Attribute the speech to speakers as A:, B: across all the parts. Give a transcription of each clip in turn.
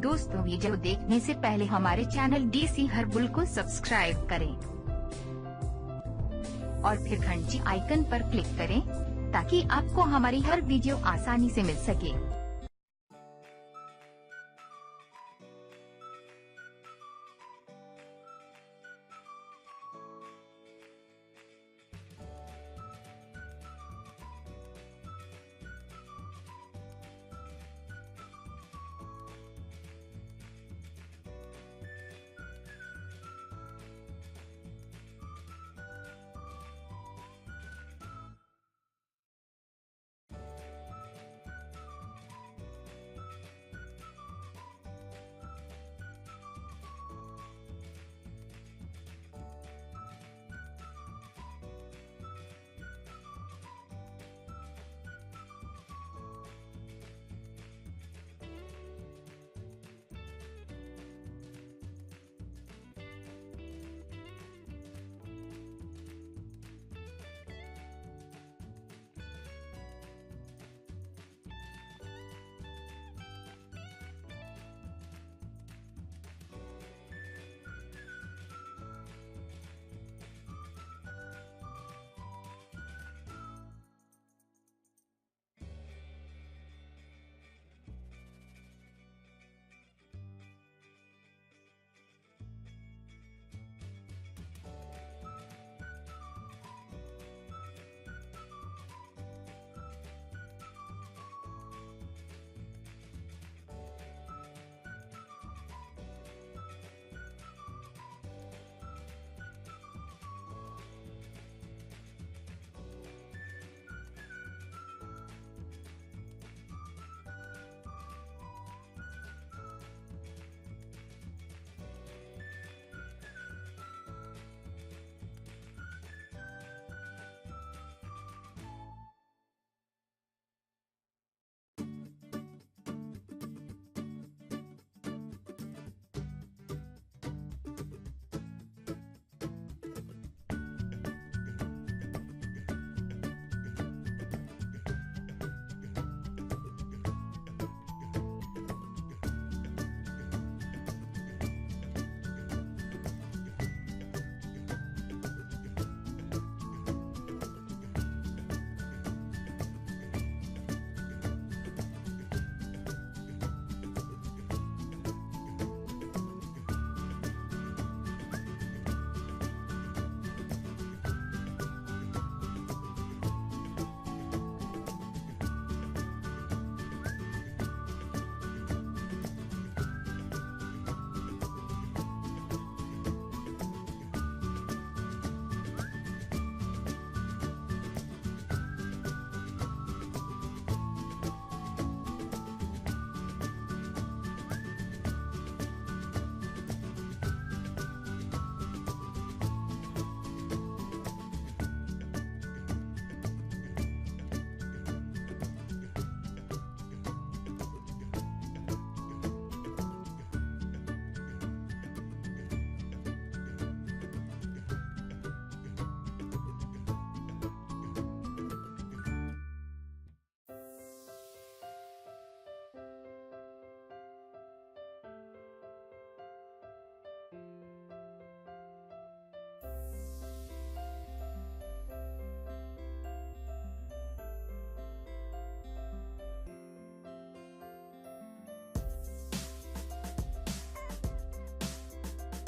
A: दोस्तों, वीडियो देखने से पहले हमारे चैनल डीसी हर्बल को सब्सक्राइब करें और फिर घंटी आइकन पर क्लिक करें ताकि आपको हमारी हर वीडियो आसानी से मिल सके।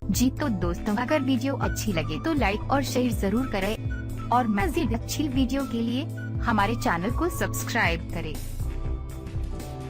A: जी तो दोस्तों, अगर वीडियो अच्छी लगे तो लाइक और शेयर जरूर करें और मज़ीद अच्छी वीडियो के लिए हमारे चैनल को सब्सक्राइब करें।